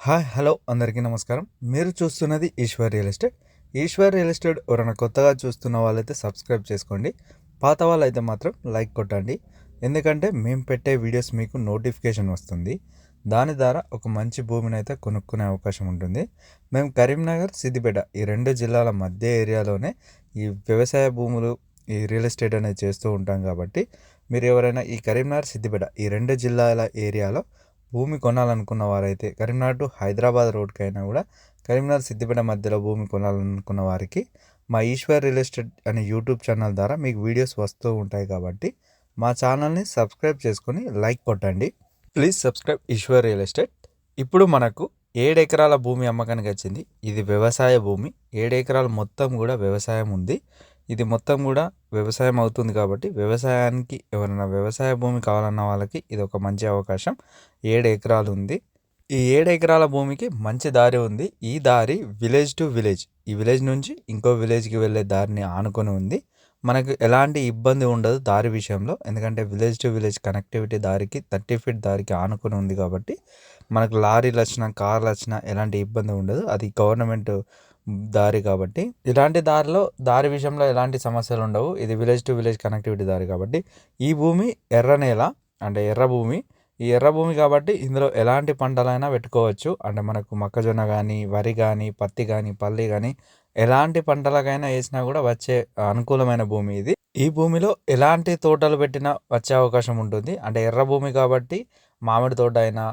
Hi hello అందరికీ నమస్కారం. మీరు చూస్తున్నది Eshwar real estate. Eshwar real estate ఎవరైనా కొత్తగా చూస్తున్న వాళ్ళైతే సబ్స్క్రైబ్ చేసుకోండి. పాత వాళ్ళైతే మాత్రం లైక్ కొట్టండి. ఎందుకంటే మేము పెట్టే వీడియోస్ మీకు నోటిఫికేషన్ వస్తుంది. దాని ద్వారా ఒక మంచి భూమిని అయితే కొనుక్కునే అవకాశం ఉంటుంది. మేము కరీంనగర్, సిద్దిపేట ఈ రెండు జిల్లాల మధ్య ఏరియాలోనే ఈ వ్యవసాయ భూములు, ఈ రియల్ ఎస్టేట్ అనేది చేస్తూ ఉంటాం కాబట్టి మీరు ఎవరైనా ఈ కరీంనగర్, సిద్దిపేట ఈ రెండు జిల్లాల ఏరియాలో భూమి కొనాలనుకున్న వారైతే కరీంనగర్ టు హైదరాబాద్ రోడ్కైనా కూడా కరీంనగర్ సిద్దిపేట మధ్యలో భూమి కొనాలనుకున్న వారికి మా ఈశ్వర్ రియల్ ఎస్టేట్ అనే యూట్యూబ్ ఛానల్ ద్వారా మీకు వీడియోస్ వస్తూ ఉంటాయి కాబట్టి మా ఛానల్ని సబ్స్క్రైబ్ చేసుకొని లైక్ కొట్టండి. Please subscribe Eshwar real estate. ఇప్పుడు మనకు 7 ఎకరాల భూమి అమ్మకానికి వచ్చింది. ఇది వ్యవసాయ భూమి. 7 ఎకరాలు మొత్తం కూడా వ్యవసాయం ఉంది. ఇది మొత్తం కూడా వ్యవసాయం అవుతుంది కాబట్టి వ్యవసాయానికి ఎవరైనా వ్యవసాయ భూమి కావాలన్న వాళ్ళకి ఇది ఒక మంచి అవకాశం. 7 ఎకరాలు ఉంది. ఈ 7 ఎకరాల భూమికి మంచి దారి ఉంది. ఈ దారి విలేజ్ టు విలేజ్, ఈ విలేజ్ నుంచి ఇంకో విలేజ్కి వెళ్ళే దారిని ఆనుకొని ఉంది. మనకు ఎలాంటి ఇబ్బంది ఉండదు దారి విషయంలో, ఎందుకంటే విలేజ్ టు విలేజ్ కనెక్టివిటీ దారికి 30 ఫీట్ దారికి ఆనుకొని ఉంది కాబట్టి మనకు లారీలు వచ్చినా కార్లు వచ్చినా ఎలాంటి ఇబ్బంది ఉండదు. అది గవర్నమెంట్ దారి కాబట్టి ఇలాంటి దారి విషయంలో ఎలాంటి సమస్యలు ఉండవు. ఇది విలేజ్ టు విలేజ్ కనెక్టివిటీ దారి కాబట్టి ఈ భూమి ఎర్ర నేల, అంటే ఎర్ర భూమి. ఈ ఎర్ర భూమి కాబట్టి ఇందులో ఎలాంటి పంటలైనా పెట్టుకోవచ్చు. అంటే మనకు మొక్కజొన్న కానీ, వరి కానీ, పత్తి కానీ, పల్లి కానీ ఎలాంటి పంటలకైనా వేసినా కూడా వచ్చే అనుకూలమైన భూమి ఇది. ఈ భూమిలో ఎలాంటి తోటలు పెట్టినా వచ్చే అవకాశం ఉంటుంది. అంటే ఎర్ర భూమి కాబట్టి మామిడి తోట అయినా,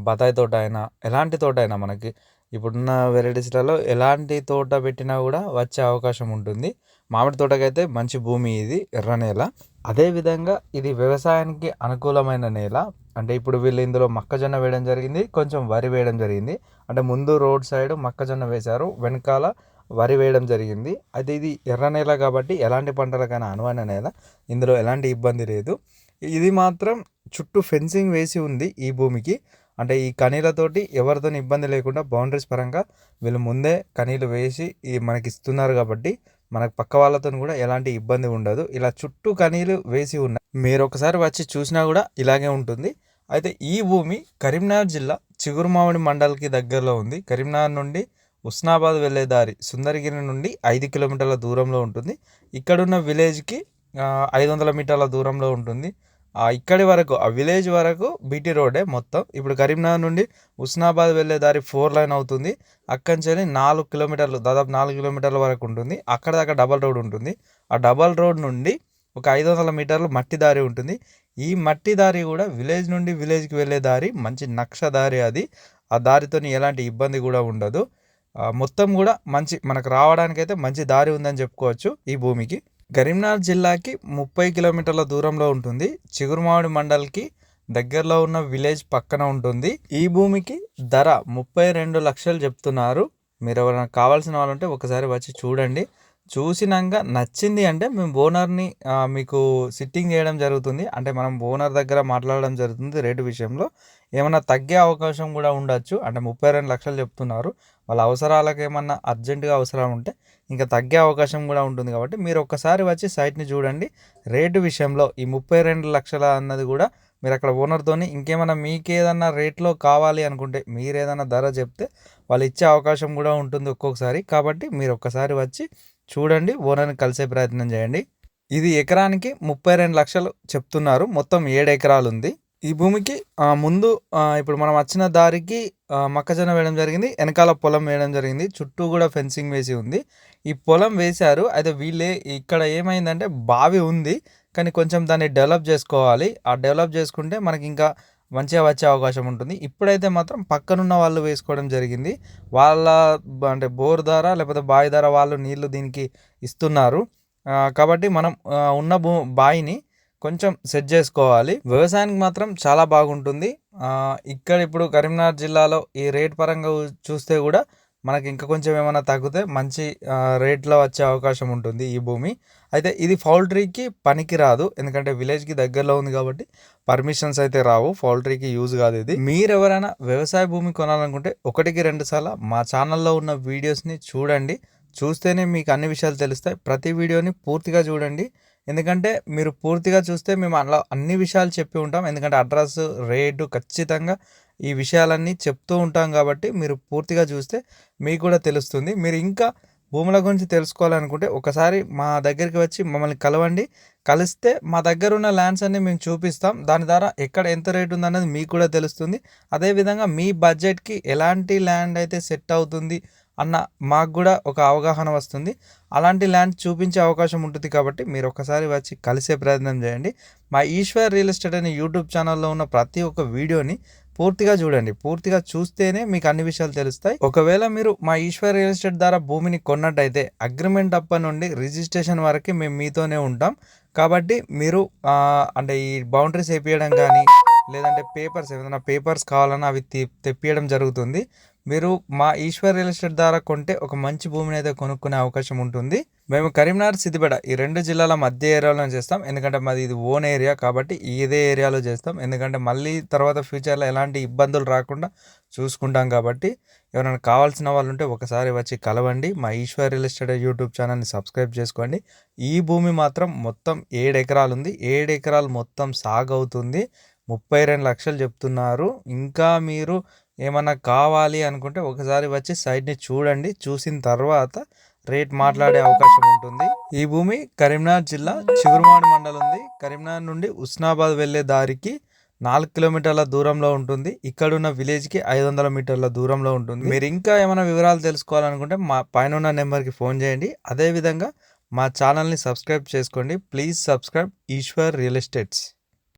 బత్తాయి తోట అయినా, ఎలాంటి తోట అయినా మనకి ఇప్పుడున్న వెరైటీస్లలో ఎలాంటి తోట పెట్టినా కూడా వచ్చే అవకాశం ఉంటుంది. మామిడి తోటకైతే మంచి భూమి ఇది, ఎర్ర నేల. అదేవిధంగా ఇది వ్యవసాయానికి అనుకూలమైన నేల. అంటే ఇప్పుడు వీళ్ళు ఇందులో మొక్కజొన్న వేయడం జరిగింది, కొంచెం వరి వేయడం జరిగింది. అంటే ముందు రోడ్ సైడ్ మొక్కజొన్న వేశారు, వెనకాల వరి వేయడం జరిగింది. అయితే ఇది ఎర్ర నేల కాబట్టి ఎలాంటి పంటలకైనా అనువైన నేల. ఇందులో ఎలాంటి ఇబ్బంది లేదు. ఇది మాత్రం చుట్టూ ఫెన్సింగ్ వేసి ఉంది ఈ భూమికి. అంటే ఈ కనీలతోటి ఎవరితో ఇబ్బంది లేకుండా బౌండరీస్ పరంగా వీళ్ళు ముందే కనీలు వేసి మనకి ఇస్తున్నారు కాబట్టి మనకు పక్క వాళ్ళతో కూడా ఎలాంటి ఇబ్బంది ఉండదు. ఇలా చుట్టూ కనీలు వేసి ఉన్నాయి. మీరు ఒకసారి వచ్చి చూసినా కూడా ఇలాగే ఉంటుంది. అయితే ఈ భూమి కరీంనగర్ జిల్లా చిగురుమామిడి మండల్కి దగ్గరలో ఉంది. కరీంనగర్ నుండి ఉస్నాబాద్ వెళ్ళే దారి సుందరగిరి నుండి 5 కిలోమీటర్ల దూరంలో ఉంటుంది. ఇక్కడున్న విలేజ్కి 500 మీటర్ల దూరంలో ఉంటుంది. ఇక్కడి వరకు ఆ విలేజ్ వరకు బీటీ రోడ్డే మొత్తం. ఇప్పుడు కరీంనగర్ నుండి ఉస్నాబాద్ వెళ్ళే దారి 4 లైన్ అవుతుంది. అక్కడి నుంచి 4 కిలోమీటర్లు, దాదాపు 4 కిలోమీటర్ల వరకు ఉంటుంది. అక్కడ దాకా డబల్ రోడ్ ఉంటుంది. ఆ డబల్ రోడ్ నుండి ఒక 500 మీటర్లు మట్టి దారి ఉంటుంది. ఈ మట్టి దారి కూడా విలేజ్ నుండి విలేజ్కి వెళ్ళే దారి మంచి నక్ష దారి అది. ఆ దారితో ఎలాంటి ఇబ్బంది కూడా ఉండదు. మొత్తం కూడా మంచి మనకు రావడానికైతే మంచి దారి ఉందని చెప్పుకోవచ్చు. ఈ భూమికి కరీంనగర్ జిల్లాకి 30 కిలోమీటర్ల దూరంలో ఉంటుంది. చిగురుమామిడి మండల్కి దగ్గరలో ఉన్న విలేజ్ పక్కన ఉంటుంది. ఈ భూమికి ధర 32 లక్షలు చెప్తున్నారు. మీరు ఎవరైనా కావాల్సిన వాళ్ళు ఉంటే ఒకసారి వచ్చి చూడండి. చూసినాక నచ్చింది అంటే మేము ఓనర్ని మీకు సిట్టింగ్ చేయడం జరుగుతుంది. అంటే మనం ఓనర్ దగ్గర మాట్లాడడం జరుగుతుంది. రేటు విషయంలో ఏమైనా తగ్గే అవకాశం కూడా ఉండొచ్చు. అంటే 32 లక్షలు చెప్తున్నారు. వాళ్ళ అవసరాలకు ఏమన్నా అర్జెంటుగా అవసరం ఉంటే ఇంకా తగ్గే అవకాశం కూడా ఉంటుంది. కాబట్టి మీరు ఒక్కసారి వచ్చి సైట్ని చూడండి. రేటు విషయంలో ఈ 32 లక్షల అన్నది కూడా మీరు అక్కడ ఓనర్తోని ఇంకేమైనా మీకేదన్నా రేట్లో కావాలి అనుకుంటే మీరు ఏదైనా ధర చెప్తే వాళ్ళు ఇచ్చే అవకాశం కూడా ఉంటుంది ఒక్కొక్కసారి. కాబట్టి మీరు ఒక్కసారి వచ్చి చూడండి, ఓనర్ని కలిసే ప్రయత్నం చేయండి. ఇది ఎకరానికి 32 లక్షలు చెప్తున్నారు. మొత్తం 7 ఎకరాలు ఉంది. ఈ భూమికి ముందు ఇప్పుడు మనం వచ్చిన దారికి మొక్కజొన్న వేయడం జరిగింది, వెనకాల పొలం వేయడం జరిగింది. చుట్టూ కూడా ఫెన్సింగ్ వేసి ఉంది. ఈ పొలం వేశారు. అయితే వీళ్ళే ఇక్కడ ఏమైందంటే బావి ఉంది, కానీ కొంచెం దాన్ని డెవలప్ చేసుకోవాలి. ఆ డెవలప్ చేసుకుంటే మనకి ఇంకా మంచిగా వచ్చే అవకాశం ఉంటుంది. ఇప్పుడైతే మాత్రం పక్కనున్న వాళ్ళు వేసుకోవడం జరిగింది. వాళ్ళ అంటే బోర్ ద్వారా లేకపోతే బావి ద్వారా వాళ్ళు నీళ్లు దీనికి ఇస్తున్నారు. కాబట్టి మనం ఉన్న బావిని కొంచెం సెట్ చేసుకోవాలి. వ్యవసాయానికి మాత్రం చాలా బాగుంటుంది. ఇక్కడ ఇప్పుడు కరీంనగర్ జిల్లాలో ఈ రేట్ పరంగా చూస్తే కూడా మనకి ఇంకా కొంచెం ఏమైనా తగ్గితే మంచి రేట్లో వచ్చే అవకాశం ఉంటుంది ఈ భూమి. అయితే ఇది పౌల్ట్రీకి పనికి రాదు, ఎందుకంటే విలేజ్కి దగ్గరలో ఉంది కాబట్టి పర్మిషన్స్ అయితే రావు. పౌల్ట్రీకి యూజ్ కాదు ఇది. మీరు ఎవరైనా వ్యవసాయ భూమి కొనాలనుకుంటే 1-2 సార్లు మా ఛానల్లో ఉన్న వీడియోస్ని చూడండి. చూస్తేనే మీకు అన్ని విషయాలు తెలుస్తాయి. ప్రతి వీడియోని పూర్తిగా చూడండి, ఎందుకంటే మీరు పూర్తిగా చూస్తే మేము అలా అన్ని విషయాలు చెప్పి ఉంటాం. ఎందుకంటే అడ్రస్, రేటు ఖచ్చితంగా ఈ విషయాలన్నీ చెప్తూ ఉంటాం కాబట్టి మీరు పూర్తిగా చూస్తే మీకు కూడా తెలుస్తుంది. మీరు ఇంకా భూముల గురించి తెలుసుకోవాలనుకుంటే ఒకసారి మా దగ్గరికి వచ్చి మమ్మల్ని కలవండి. కలిస్తే మా దగ్గర ఉన్న ల్యాండ్స్ అన్ని మేము చూపిస్తాం. దాని ద్వారా ఎక్కడ ఎంత రేట్ ఉందన్నది మీకు కూడా తెలుస్తుంది. అదేవిధంగా మీ బడ్జెట్కి ఎలాంటి ల్యాండ్ అయితే సెట్ అవుతుంది అన్న మాకు కూడా ఒక అవగాహన వస్తుంది. అలాంటి ల్యాండ్ చూపించే అవకాశం ఉంటుంది కాబట్టి మీరు ఒకసారి వచ్చి కలిసే ప్రయత్నం చేయండి. మా ఈశ్వర్ రియల్ ఎస్టేట్ అనే యూట్యూబ్ ఛానల్లో ఉన్న ప్రతి ఒక్క వీడియోని పూర్తిగా చూడండి. పూర్తిగా చూస్తేనే మీకు అన్ని విషయాలు తెలుస్తాయి. ఒకవేళ మీరు మా ఈశ్వర్ రియల్ ఎస్టేట్ ద్వారా భూమిని కొన్నట్టయితే అగ్రిమెంట్ అప్పటి నుండి రిజిస్ట్రేషన్ వరకు మేము మీతోనే ఉంటాం. కాబట్టి మీరు అంటే ఈ బౌండరీస్ వేపించడం కానీ లేదంటే ఏదైనా పేపర్స్ కావాలన్నా అవి తెప్పియడం జరుగుతుంది. మీరు మా ఈశ్వర్ రియల్ ఎస్టేట్ ద్వారా కొంటే ఒక మంచి భూమిని అయితే కొనుక్కునే అవకాశం ఉంటుంది. మేము కరీంనగర్, సిద్దిపేట ఈ 2 జిల్లాల మధ్య ఏరియాలో చేస్తాం. ఎందుకంటే మాది ఇది ఓన్ ఏరియా కాబట్టి ఇదే ఏరియాలో చేస్తాం. ఎందుకంటే మళ్ళీ తర్వాత ఫ్యూచర్లో ఎలాంటి ఇబ్బందులు రాకుండా చూసుకుంటాం కాబట్టి ఎవరైనా కావాల్సిన వాళ్ళు ఉంటే ఒకసారి వచ్చి కలవండి. మా ఈశ్వర్ రియల్ ఎస్టేట్ యూట్యూబ్ ఛానల్ని సబ్స్క్రైబ్ చేసుకోండి. ఈ భూమి మాత్రం మొత్తం 7 ఎకరాలు ఉంది. 7 ఎకరాలు మొత్తం సాగు అవుతుంది. 32 లక్షలు చెప్తున్నారు. ఇంకా మీరు ఏమన్నా కావాలి అనుకుంటే ఒకసారి వచ్చి సైట్ని చూడండి. చూసిన తర్వాత రేట్ మాట్లాడే అవకాశం ఉంటుంది. ఈ భూమి కరీంనగర్ జిల్లా చిగురుమాడి మండలం ఉంది. కరీంనగర్ నుండి ఉస్నాబాద్ వెళ్ళే దారికి 4 కిలోమీటర్ల దూరంలో ఉంటుంది. ఇక్కడున్న విలేజ్కి 500 మీటర్ల దూరంలో ఉంటుంది. మీరు ఇంకా ఏమైనా వివరాలు తెలుసుకోవాలనుకుంటే మా పైన ఉన్న నెంబర్కి ఫోన్ చేయండి. అదేవిధంగా మా ఛానల్ని సబ్స్క్రైబ్ చేసుకోండి. Please subscribe Eshwar real estates.